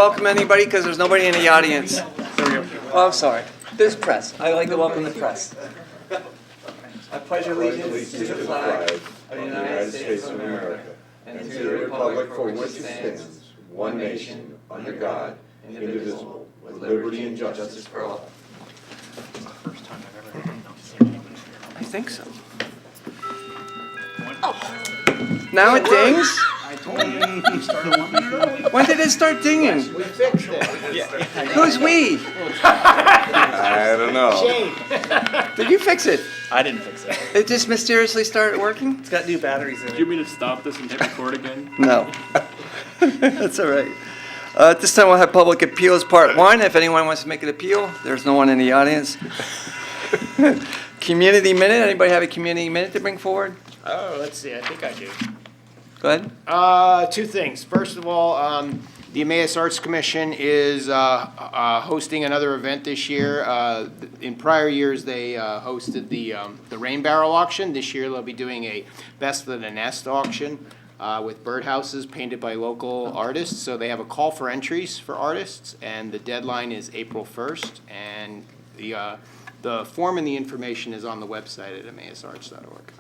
welcome anybody because there's nobody in the audience. Oh, I'm sorry. There's press. I like to welcome the press. I pledge allegiance to the flag of the United States of America and to the republic for which it stands, one nation, under God, indivisible, with liberty and justice for all. I think so. Now it dings? When did it start dinging? We fixed it. Who's we? I don't know. Did you fix it? I didn't fix it. It just mysteriously started working? It's got new batteries in Do it. you want me to stop this and hit record again? No. That's all right. At this time, we'll have public appeals part 1. If anyone wants to make an appeal, there's no one in the audience. Community minute. Anybody have a community minute to bring forward? Oh, let's see, I think I do. Go ahead. Two things. First of all, the Emmaus Arts Commission is hosting another event this year. In prior years, they hosted the rain barrel auction. This year, they'll be doing a Best of the Nest auction with birdhouses painted by local artists. So they have a call for entries for artists, and the deadline is April 1st. And the form and the information is on the website at emmausarts.org.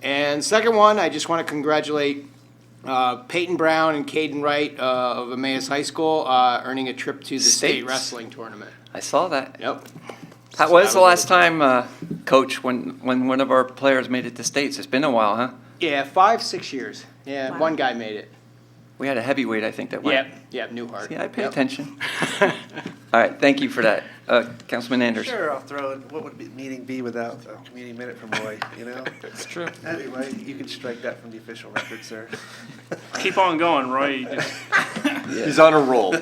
And second one, I just want to congratulate Peyton Brown and Caden Wright of Emmaus High School earning a trip to the state States. wrestling tournament. I saw that. Yep. How was the last time, Coach, when one of our players made it to states? It's been a while, huh? Yeah, 5-6 years. Yeah, Wow. one guy made it. We had a heavyweight, I think, that went. Yep, Newhart. Yeah, I pay Yep. attention. All right, thank you for that. Councilman Anders. Sure, I'll throw in, what would the meeting be without a community minute from Roy, you know? It's true. Anyway, you can strike that from the official record, sir. Keep on going, Roy. You just- He's on a roll.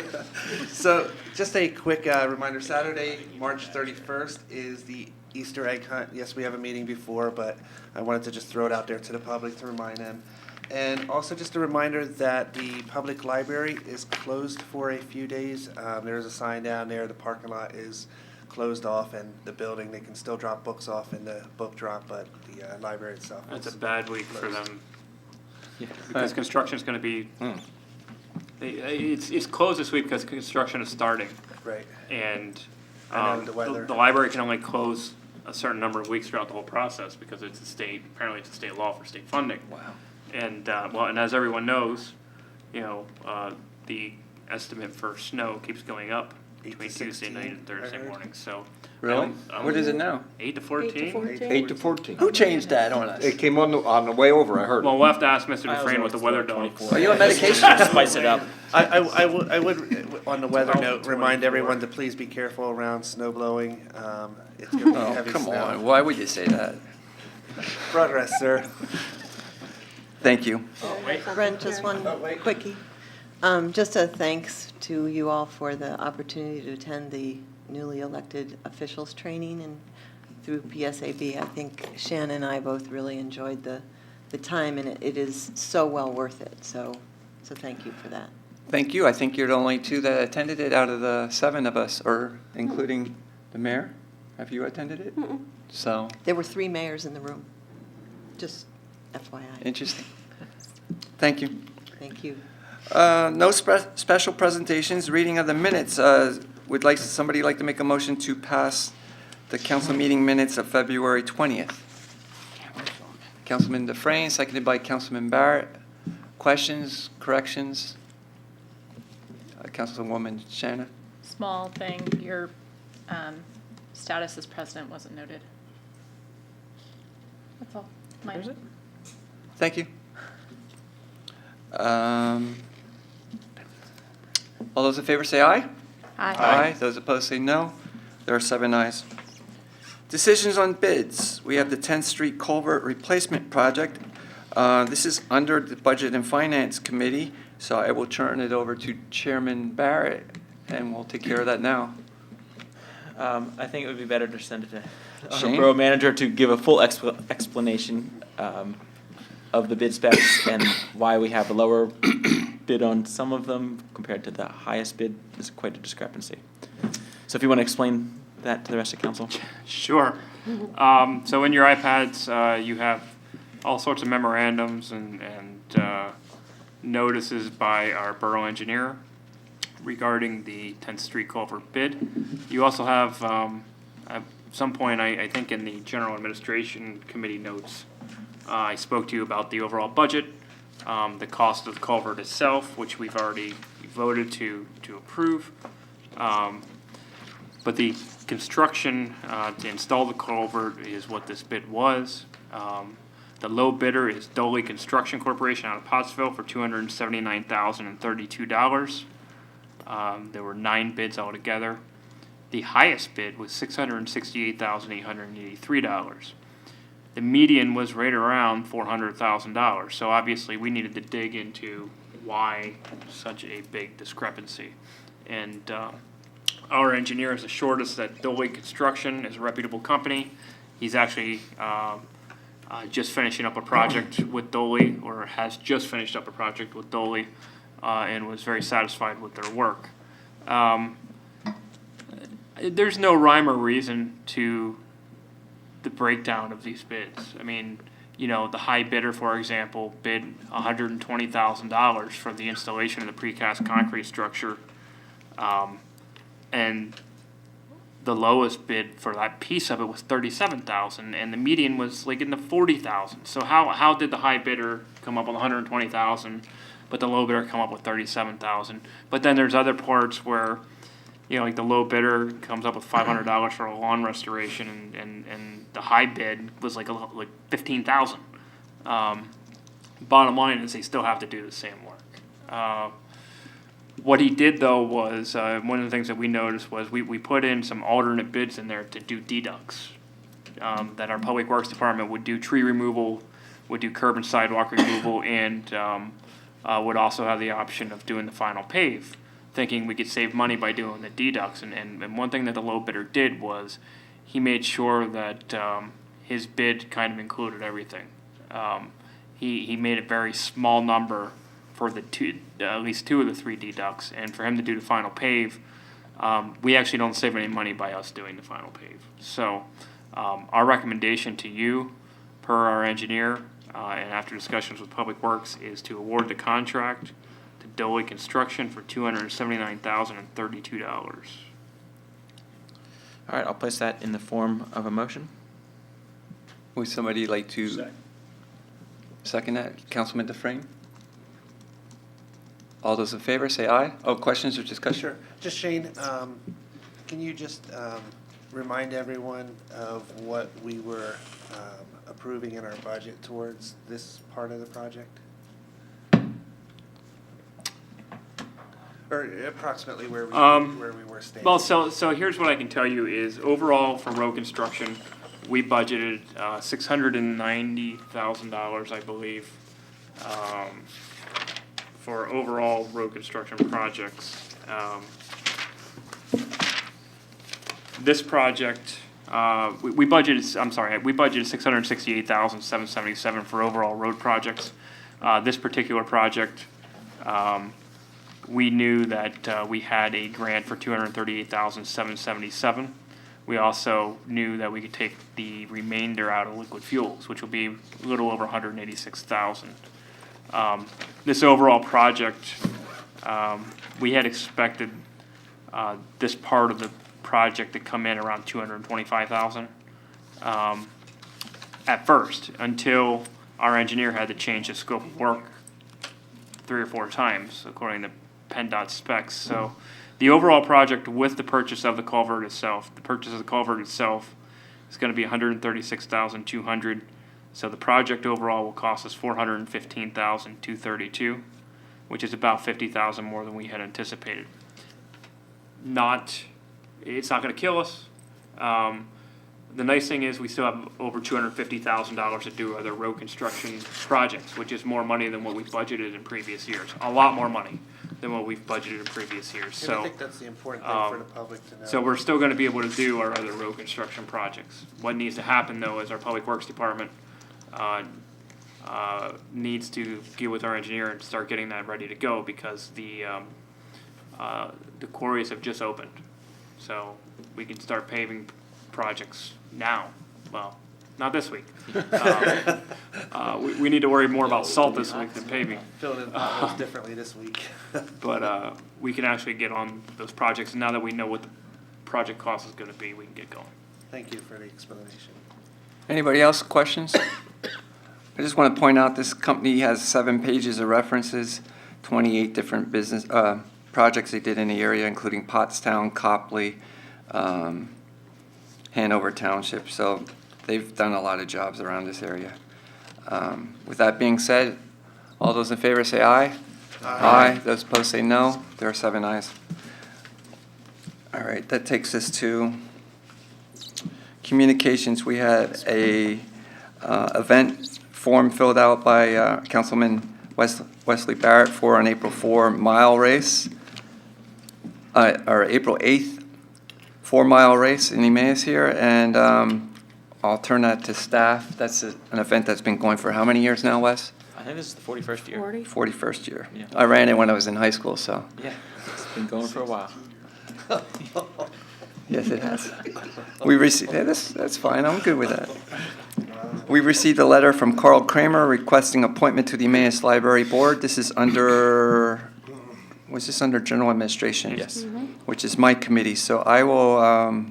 So, just a quick reminder, Saturday, March 31st is the Easter egg hunt. Yes, we have a meeting before, but I wanted to just throw it out there to the public to remind them. And also just a reminder that the public library is closed for a few days. There's a sign down there, the parking lot is closed off, and the building, they can still drop books off in the book drop, but the library itself That's is a bad week for closed. them. Because construction's gonna be, it's closed this week because construction is starting. Right. And I know the weather. the library can only close a certain number of weeks throughout the whole process because it's apparently it's a state law for state funding. Wow. And, and as everyone knows, the estimate for snow keeps going up 8 to between Tuesday 16, night and Thursday I heard. morning, so. Really? What is it now? 8 to 14? 8 to 14. Who changed that on us? It came on the way over, I heard. Well, we'll have to ask Mr. Dufresne what the weather dog. Are you on medication? Spice it up. I would, on the weather Oh, note, remind 24. everyone to please be careful around snow blowing. It's going to be Oh, heavy come snow. on. Why would you say that? Progress, sir. Thank you. Brent, just one quickie. Just a thanks to you all for the opportunity to attend the newly elected officials training and through PSAB. I think Shannon and I both really enjoyed the time, and it is so well worth it. So thank you for that. Thank you. I think you're the only two that attended it out of the 7 of us, or including the mayor. Have you attended it? So, There were 3 mayors in the room, just FYI. interesting. Thank you. Thank you. No special presentations. Reading of the minutes. Would somebody like to make a motion to pass the council meeting minutes of February 20th? Councilman Dufresne, seconded by Councilman Barrett. Questions, corrections? Councilwoman Shanna? Small thing, your status as president wasn't noted. That's all. Minor. Thank you. All those in favor say aye. Aye. Those opposed say no. There are 7 ayes. Decisions on bids. We have the 10th Street Culvert Replacement Project. This is under the Budget and Finance Committee, so I will turn it over to Chairman Barrett, and we'll take care of that now. I think it would be better to send it to Shane? our borough manager to give a full explanation of the bid specs and why we have a lower bid on some of them compared to the highest bid. There's quite a discrepancy. So if you want to explain that to the rest of council. Sure. So in your iPads, you have all sorts of memorandums and notices by our borough engineer. regarding the 10th Street culvert bid. You also have, at some point, I think in the General Administration Committee notes, I spoke to you about the overall budget, the cost of the culvert itself, which we've already voted to approve. But the construction to install the culvert is what this bid was. The low bidder is Doley Construction Corporation out of Pottsville for $279,032. There were 9 bids altogether. The highest bid was $668,883. The median was right around $400,000. So obviously we needed to dig into why such a big discrepancy. And our engineer has assured us that Doley Construction is a reputable company. He's actually just finishing up a project with Doley, or has just finished up a project with Doley, and was very satisfied with their work. There's no rhyme or reason to the breakdown of these bids. I mean, you know, the high bidder, for example, bid $120,000 for the installation of the precast concrete structure, and the lowest bid for that piece of it was $37,000, and the median was like in the $40,000. So how did the high bidder come up with $120,000, but the low bidder come up with $37,000? But then there's other parts where, you know, like the low bidder comes up with $500 for a lawn restoration, and the high bid was like $15,000. Bottom line is they still have to do the same work. What he did though was, one of the things that we noticed was we put in some alternate bids in there to do deducts. That our Public Works Department would do tree removal, would do curb and sidewalk removal, and would also have the option of doing the final pave, thinking we could save money by doing the deducts. And one thing that the low bidder did was he made sure that his bid kind of included everything. He made a very small number for the at least 2 of the 3 deducts, and for him to do the final pave, we actually don't save any money by us doing the final pave. So our recommendation to you, per our engineer, and after discussions with Public Works, is to award the contract to Doley Construction for $279,032. All right, I'll place that in the form of a motion. Would somebody like to second that? Councilman Dufresne? All those in favor, say aye. Oh, questions or discussion? Sure. Just Shane, can you just remind everyone of what we were approving in our budget towards this part of the project? Or approximately where we were standing? Well, so here's what I can tell you is overall for road construction, we budgeted $690,000, I believe, for overall road construction projects. This project, we budgeted, I'm sorry, we budgeted $668,777 for overall road projects. This particular project, we knew that we had a grant for $238,777. We also knew that we could take the remainder out of liquid fuels, which will be a little over $186,000. This overall project, we had expected this part of the project to come in around $225,000 at first, until our engineer had to change the scope of work 3 or 4 times according to PennDOT specs. So the overall project with the purchase of the culvert itself, is going to be $136,200. So the project overall will cost us $415,232, which is about $50,000 more than we had anticipated. It's not going to kill us. The nice thing is we still have over $250,000 to do other road construction projects, which is more money than what we budgeted in previous years. A lot more money than what we've budgeted in previous years. And I So, think that's the important thing for the public to know. so we're still going to be able to do our other road construction projects. What needs to happen though is our Public Works Department needs to get with our engineer and start getting that ready to go, because the quarries have just opened. So we can start paving projects now. Well, not this week. We need to worry more about salt this week than paving. Filling in potholes differently this week. But we can actually get on those projects, and now that we know what the project cost is gonna be, we can get going. Thank you for the explanation. Anybody else, questions? I just want to point out, this company has 7 pages of references, 28 different business, projects they did in the area, including Pottstown, Copley, Hanover Township, so they've done a lot of jobs around this area. With that being said, all those in favor say aye. Aye. Those opposed say no. There are 7 ayes. All right, that takes us to communications. We had a event form filled out by Councilman Wesley Barrett for an April 4 mile race, or April 8th 4-mile race in Emmaus here, and I'll turn that to staff. That's an event that's been going for how many years now, Wes? I think this is the 41st year. 41st year. Yeah. I ran it when I was in high school, so. Yeah, it's been going for a while. Yes, it has. We received, yeah, that's fine, I'm good with that. We received a letter from Carl Kramer requesting appointment to the Emmaus Library Board. This is under, was this under General Administration? Yes. Which is my committee, so I will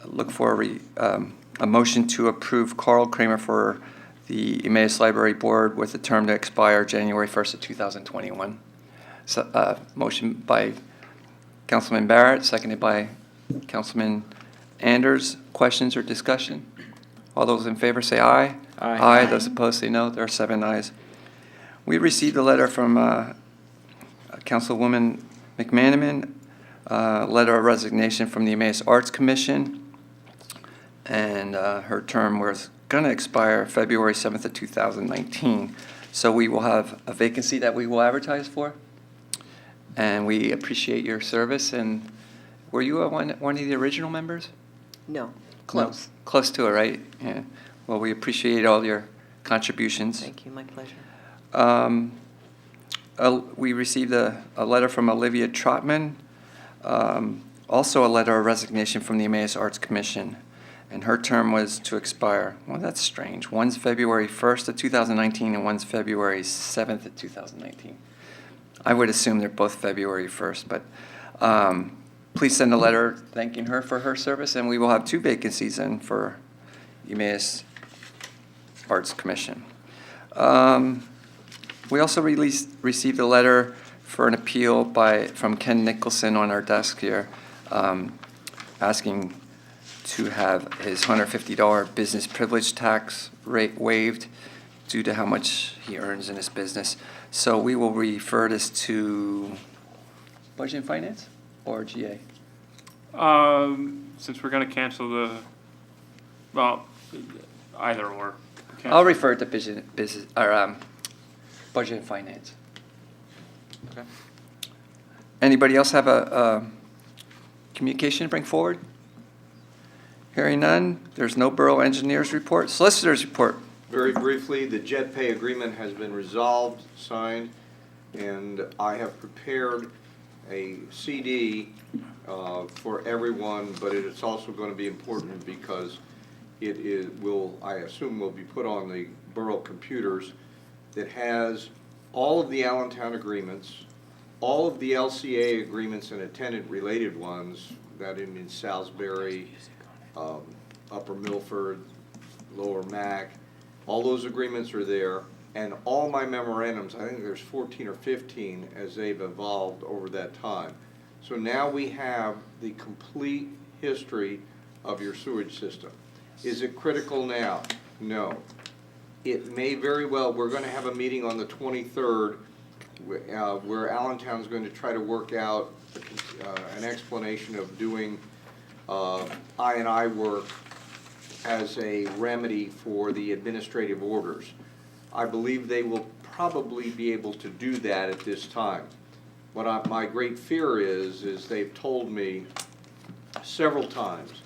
look for a motion to approve Carl Kramer for the Emmaus Library Board with a term to expire January 1st of 2021. So, motion by Councilman Barrett, seconded by Councilman Anders. Questions or discussion? All those in favor say aye. Aye. Those opposed say no. There are 7 ayes. We received a letter from Councilwoman McManaman, letter of resignation from the Emmaus Arts Commission, and her term was going to expire February 7th of 2019. So we will have a vacancy that we will advertise for, and we appreciate your service. And were you one of the original members? No, close. No, close to it, right? Yeah. Well, we appreciate all your contributions. Thank you, my pleasure. We received a letter from Olivia Trotman, also a letter of resignation from the Emmaus Arts Commission, and her term was to expire. Well, that's strange. One's February 1st of 2019 and one's February 7th of 2019. I would assume they're both February 1st, but please send a letter thanking her for her service, and we will have 2 vacancies in for Emmaus Arts Commission. We also received a letter for an appeal from Ken Nicholson on our desk here, asking to have his $150 business privilege tax rate waived due to how much he earns in his business. So we will refer this to Budget and Finance or GA? Since we're gonna cancel the, well, either or. I'll refer it to Budget and Finance. Okay. Anybody else have a communication to bring forward? Hearing none, there's no Borough Engineers report. Solicitors report. Very briefly, the jet pay agreement has been resolved, signed, and I have prepared a CD for everyone, but it's also going to be important because I assume will be put on the borough computers, that has all of the Allentown agreements, all of the LCA agreements and attendant-related ones, that in Salisbury, Upper Milford, Lower Mac, all those agreements are there, and all my memorandums, I think there's 14 or 15 as they've evolved over that time. So now we have the complete history of your sewage system. Is it critical now? No. It may very well, we're going to have a meeting on the 23rd where Allentown's going to try to work out an explanation of doing I&I work as a remedy for the administrative orders. I believe they will probably be able to do that at this time. What my great fear is they've told me several times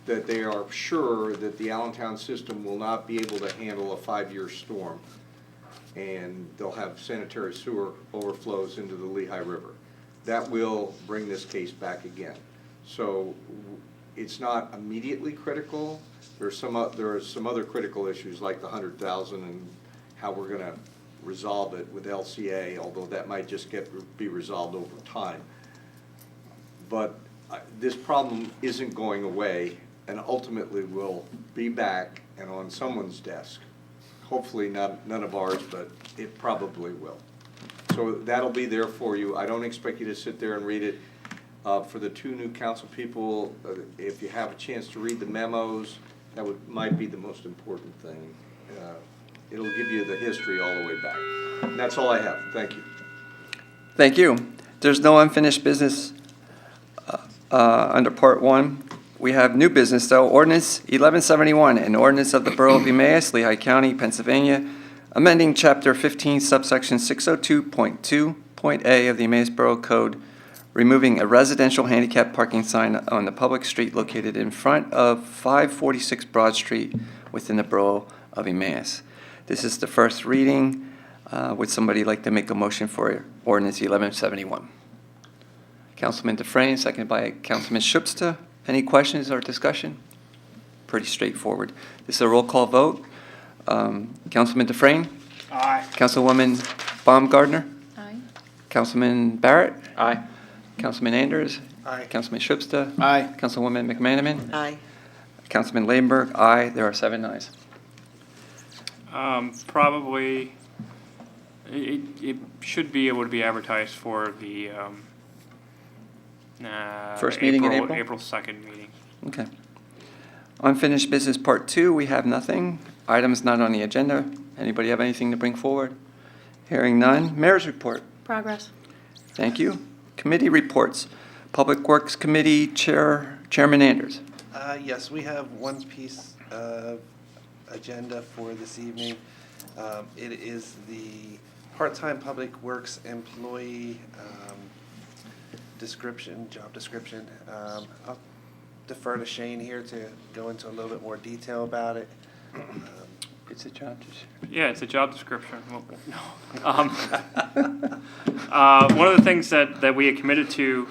that they are sure that the Allentown system will not be able to handle a 5-year storm, and they'll have sanitary sewer overflows into the Lehigh River. That will bring this case back again. So it's not immediately critical. There are some other critical issues like the 100,000 and how we're gonna resolve it with LCA, although that might just be resolved over time. But this problem isn't going away, and ultimately will be back and on someone's desk. Hopefully none of ours, but it probably will. So that'll be there for you. I don't expect you to sit there and read it. For the two new council people, if you have a chance to read the memos, that might be the most important thing. It'll give you the history all the way back. And that's all I have. Thank you. Thank you. There's no unfinished business under Part 1. We have new business, though. Ordinance 1171, an ordinance of the Borough of Emmaus, Lehigh County, Pennsylvania, amending Chapter 15, subsection 602.2.a of the Emmaus Borough Code, removing a residential handicap parking sign on the public street located in front of 546 Broad Street within the Borough of Emmaus. This is the first reading. Would somebody like to make a motion for ordinance 1171? Councilman Dufresne, seconded by Councilman Schubsta. Any questions or discussion? Pretty straightforward. This is a roll call vote. Councilman Dufresne? Aye. Councilwoman Baumgartner? Aye. Councilman Barrett? Aye. Councilman Anders? Aye. Councilman Schubsta? Aye. Councilwoman McManaman? Aye. Councilman Ladenburg? Aye. There are 7 ayes. Probably, it should be able to be advertised for the, First meeting in April? April 2nd meeting. Okay. Unfinished business Part 2, we have nothing. Items not on the agenda. Anybody have anything to bring forward? Hearing none. Mayor's report. Progress. Thank you. Committee reports. Public Works Committee Chairman Anders. Yes, we have one piece of agenda for this evening. It is the part-time Public Works employee job description. I'll defer to Shane here to go into a little bit more detail about it. It's a job description. Yeah, it's a job description. Well, no. One of the things that we had committed to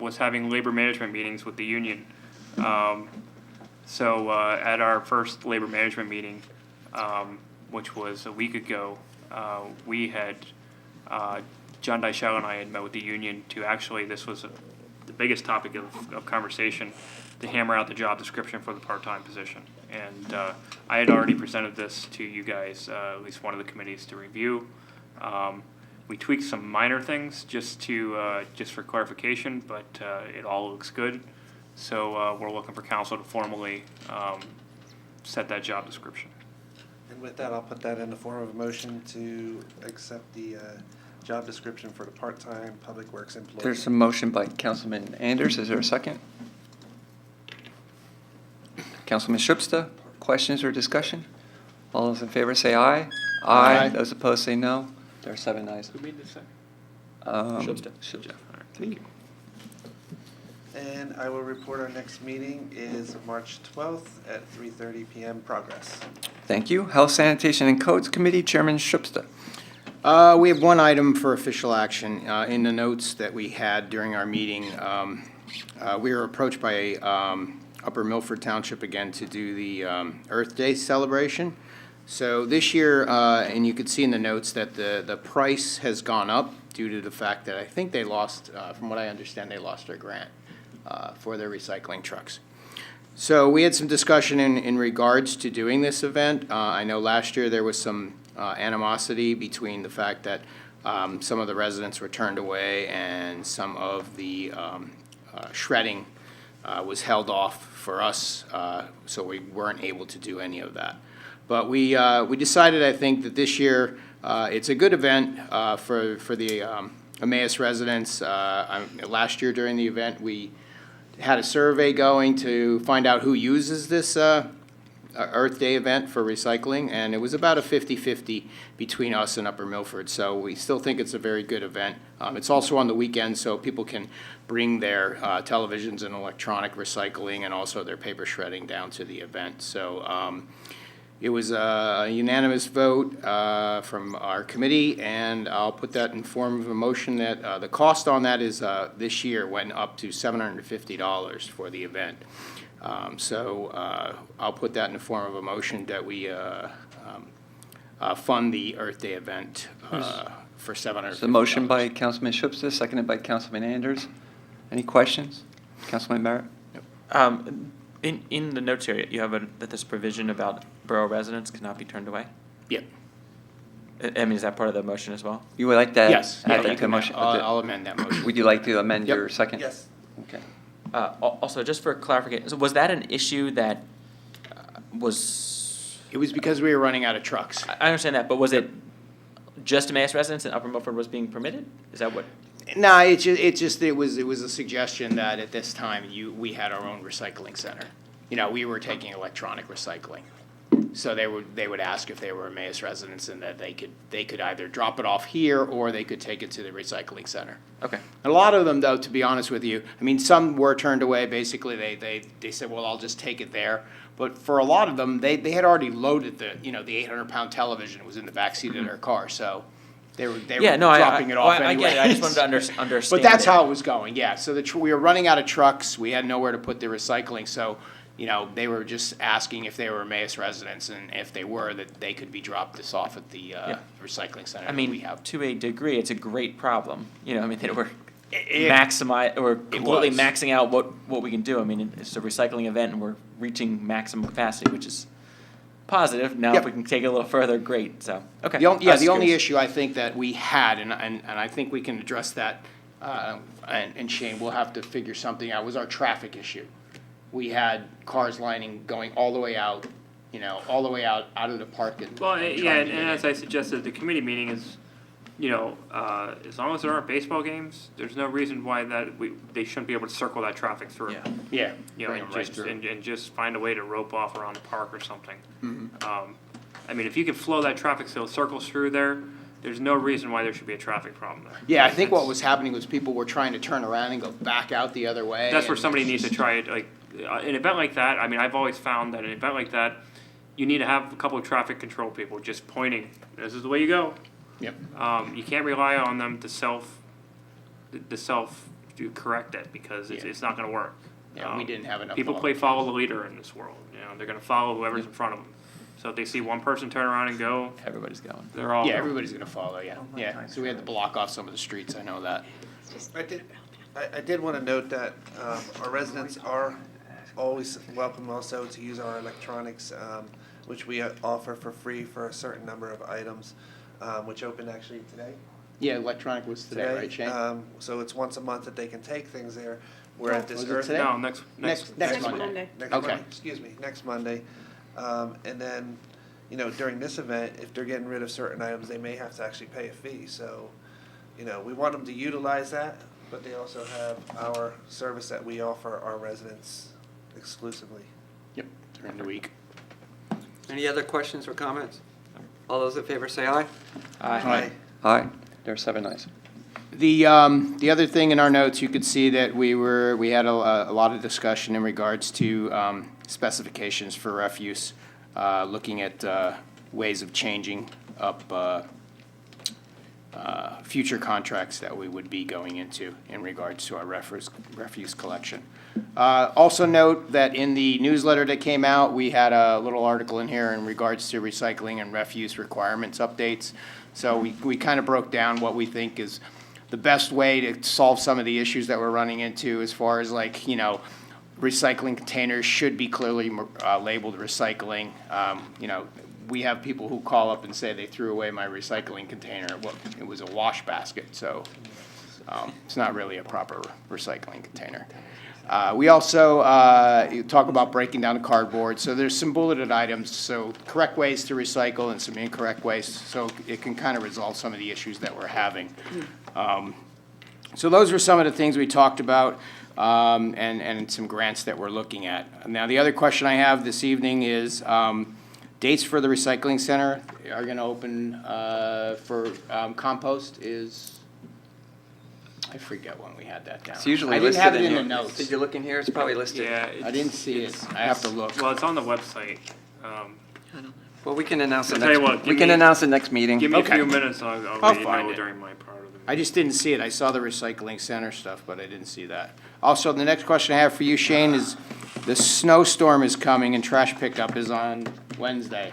was having labor management meetings with the union. So at our first labor management meeting, which was a week ago, we had, John Dyshell and I had met with the union to actually, this was the biggest topic of conversation, to hammer out the job description for the part-time position. And I had already presented this to you guys, at least one of the committees to review. We tweaked some minor things just for clarification, but it all looks good. So we're looking for council to formally set that job description. And with that, I'll put that in the form of a motion to accept the job description for the part-time Public Works employee. There's a motion by Councilman Anders. Is there a second? Councilman Schubsta, questions or discussion? All those in favor say aye. Aye. Those opposed say no. There are 7 ayes. Who made this second? Schubsta. Thank you. And I will report our next meeting is March 12th at 3:30 p.m. Progress. Thank you. Health, Sanitation, and Codes Committee Chairman Schubsta. We have one item for official action. In the notes that we had during our meeting, we were approached by Upper Milford Township again to do the Earth Day celebration. So this year, and you could see in the notes that the price has gone up due to the fact that I think they lost, from what I understand, they lost their grant for their recycling trucks. So we had some discussion in regards to doing this event. I know last year there was some animosity between the fact that some of the residents were turned away and some of the shredding was held off for us, so we weren't able to do any of that. But we decided, I think, that this year it's a good event for the Emmaus residents. Last year during the event, we had a survey going to find out who uses this Earth Day event for recycling, and it was about a 50-50 between us and Upper Milford. So we still think it's a very good event. It's also on the weekend, so people can bring their televisions and electronic recycling and also their paper shredding down to the event. So It was a unanimous vote from our committee, and I'll put that in form of a motion that the cost on that is, this year went up to $750 for the event. So I'll put that in the form of a motion that we fund the Earth Day event for $750. So motion by Councilman Schubser, seconded by Councilman Anders. Any questions? Councilman Barrett? In the notes here, you have that this provision about borough residents cannot be turned away? Yep. I mean, is that part of the motion as well? You would like to Yes. add Yeah, that you to can- motion? I'll amend that motion. Would you like to amend Yep. your second? Yes. Okay. Also, just for clarification, so was that an issue that was, It was because we were running out of trucks. I understand that, but was it just Emmaus residents and Upper Milford was being permitted? Is that what? No, it was a suggestion that at this time, we had our own recycling center. You know, we were taking electronic recycling. So they would ask if they were Emmaus residents and that they could either drop it off here or they could take it to the recycling center. Okay. A lot of them, though, to be honest with you, I mean, some were turned away. Basically, they said, well, I'll just take it there. But for a lot of them, they had already loaded the 800-pound television was in the backseat of their car. So they were Yeah, no, dropping it off I get it. I just wanted anyways. to understand. But that's it. how it was going, yeah. So we were running out of trucks. We had nowhere to put the recycling. So, they were just asking if they were Emmaus residents, and if they were, that they could be dropped this off at the recycling center I that we mean, have. to a degree, it's a great problem. I mean, they were It- maximize or completely was. maxing out what we can do. I mean, it's a recycling event, and we're reaching maximum capacity, which is positive. Now, Yep. if we can take it a little further, great. So, okay. The only, I was the only curious. issue I think that we had, and I think we can address that, and Shane, we'll have to figure something out, was our traffic issue. We had cars lining going all the way out, all the way out of the park and. Well, and yeah, trying and to get as in. I suggested at the committee meeting is, as long as there aren't baseball games, there's no reason why they shouldn't be able to circle that traffic through. Yeah. Yeah. And right just, through. and just find a way to rope off around the park or something. Mm-hmm. I mean, if you can flow that traffic so it circles through there, there's no reason why there should be a traffic problem there. Yeah, I think what That's- was happening was people were trying to turn around and go back out the other way. That's where and somebody it's needs to try it, like, an event like that, I mean, I've always found that an event like that, you need to have a couple of traffic control people just pointing, this is the way you go. Yep. You can't rely on them to to correct it, because Yeah. it's not gonna work. Yeah, we didn't have enough. People law. play follow the leader in this world, they're gonna follow whoever's in front of them. So if they see one person turn around and go, Everybody's going. they're all. Yeah, everybody's gonna follow, yeah. Yeah, so we had to block off some of the streets, I know that. I did want to note that our residents are always welcome also to use our electronics, which we offer for free for a certain number of items, which opened actually today. Yeah, electronic was today, right, Shane? So it's once a month that they can take things there. We're at this Was it Earth. today? No, next Next Monday. Next Okay. Monday, excuse me, next Monday. And then, during this event, if they're getting rid of certain items, they may have to actually pay a fee. So, we want them to utilize that, but they also have our service that we offer our residents exclusively. Yep, during the week. Any other questions or comments? All those in favor say aye. Aye. Aye. There are 7 ayes. The other thing in our notes, you could see that we had a lot of discussion in regards to specifications for refuse, looking at ways of changing up future contracts that we would be going into in regards to our refuse collection. Also note that in the newsletter that came out, we had a little article in here in regards to recycling and refuse requirements updates. So we kind of broke down what we think is the best way to solve some of the issues that we're running into as far as recycling containers should be clearly labeled recycling. We have people who call up and say they threw away my recycling container. Well, it was a wash basket, so it's not really a proper recycling container. We also talk about breaking down the cardboard. So there's some bulleted items, so correct ways to recycle and some incorrect ways, so it can kind of resolve some of the issues that we're having. So those were some of the things we talked about, and some grants that we're looking at. Now, the other question I have this evening is dates for the recycling center are going to open for compost is. I forget when we had that down. It's usually I didn't listed have it in here. the notes. Did you look in here? It's probably listed. Yeah. I didn't see it. I have to look. Well, it's on the website. Well, we can announce it I'll tell you next, what, we give can me- announce it next meeting. Give me a Okay. few minutes, I'll I'll let you find know it. during my part of the I meeting. just didn't see it. I saw the recycling center stuff, but I didn't see that. Also, the next question I have for you, Shane, is the snowstorm is coming and trash pickup is on Wednesday.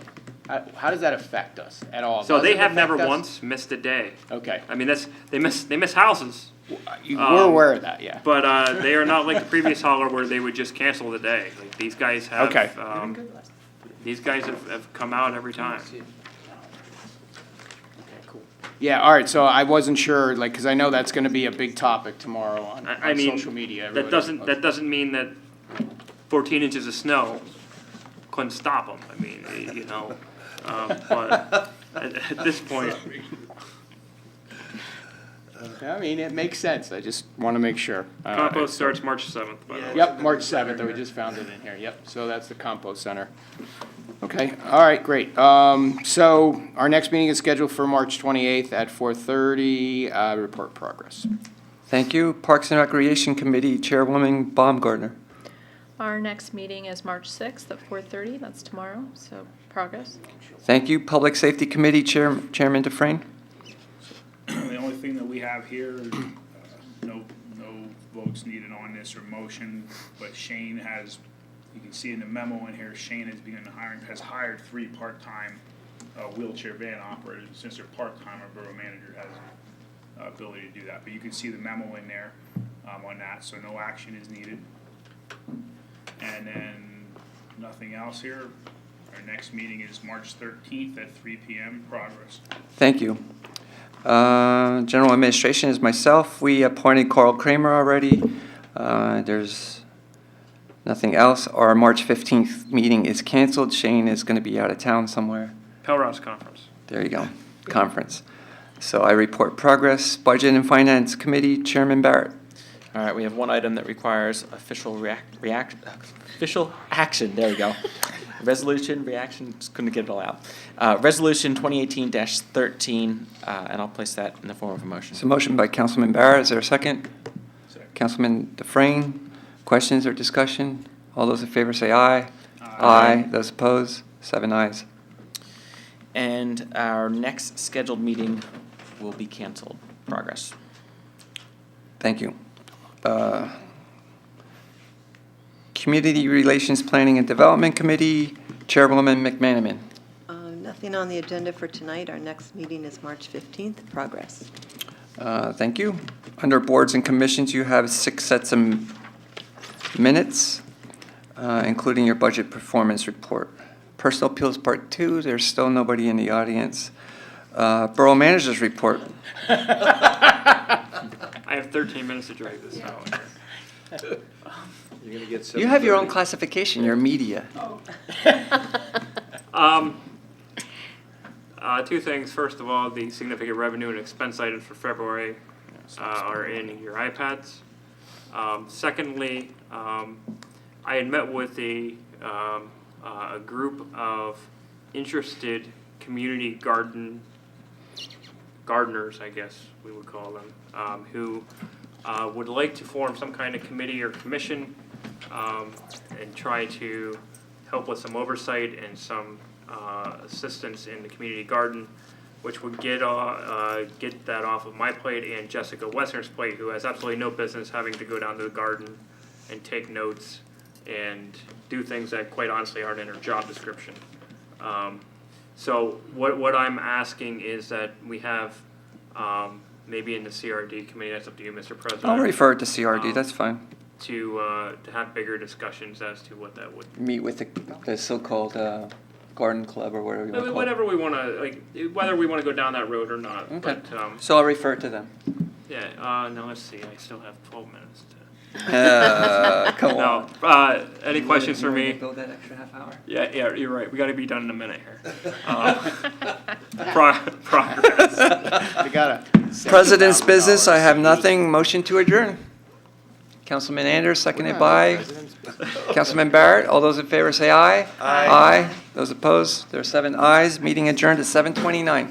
How does that affect us at all? So Does they it have affect never us? once missed a day. Okay. I mean, they miss houses, We're aware of that, yeah. but they are not like the previous hauler where they would just cancel the day. Like, these guys have, Okay. these guys have come out every time. Yeah, all right, so I wasn't sure, like, because I know that's gonna be a big topic tomorrow on I mean, social media. that Everybody- doesn't mean that 14 inches of snow couldn't stop them. I mean, you know, but at this point, I mean, it makes sense. I just want to make sure. compost starts March 7th, by the way. Yep, March 7th, we just found it in here, yep, so that's the compost center. Okay, all right, great. So our next meeting is scheduled for March 28th at 4:30, report progress. Thank you. Parks and Recreation Committee Chairwoman Baumgartner. Our next meeting is March 6th at 4:30, that's tomorrow, so progress. Thank you. Public Safety Committee Chairman Dufresne. The only thing that we have here, no votes needed on this or motion, but Shane has, you can see in the memo in here, Shane has hired 3 part-time wheelchair van operators. Since they're part-time, our borough manager has ability to do that. But you can see the memo in there on that, so no action is needed. And then nothing else here. Our next meeting is March 13th at 3 p.m. Progress. Thank you. General Administration is myself. We appointed Carl Kramer already. There's nothing else. Our March 15th meeting is canceled. Shane is going to be out of town somewhere. Pelrouse Conference. There you go, conference. So I report progress. Budget and Finance Committee Chairman Barrett. All right, we have one item that requires official official action, there we go. Resolution, reaction, just couldn't get it all out. Resolution 2018-13, and I'll place that in the form of a motion. So motion by Councilman Barrett. Is there a second? Second. Councilman Dufresne. Questions or discussion? All those in favor say aye. Aye. Those opposed? 7 ayes. And our next scheduled meeting will be canceled. Progress. Thank you. Community Relations Planning and Development Committee, Chairwoman McManaman. Nothing on the agenda for tonight. Our next meeting is March 15th. Progress. Thank you. Under Boards and Commissions, you have 6 sets of minutes, including your budget performance report. Personal Appeals Part 2, there's still nobody in the audience. Borough Manager's Report. I have 13 minutes to drag this out. You're going to get You have your own classification, you're media. Two things. First of all, the significant revenue and expense items for February are in your iPads. Secondly, I had met with a group of interested community gardeners, I guess we would call them, who would like to form some kind of committee or commission and try to help with some oversight and some assistance in the community garden, which would get that off of my plate and Jessica Westner's plate, who has absolutely no business having to go down to the garden and take notes and do things that quite honestly aren't in her job description. So what I'm asking is that we have maybe in the CRD committee, that's up to you, Mr. President. I'll refer it to CRD, that's fine. To have bigger discussions as to what that would. Meet with the so-called garden club or whatever you want to call it. Whatever we want to, like, whether we want to go down that road or not. Okay. But, So I'll refer it to them. yeah, no, let's see, I still have 12 minutes to. Come No, on. any questions for me? Go that extra half hour? Yeah, you're right, we got to be done in a minute here. Progress. We gotta. President's business, I have nothing. Motion to adjourn. Councilman Anders, seconded by Councilman Barrett. All those in favor say aye. Aye. Those opposed, there are 7 ayes. Meeting adjourned at 7:29.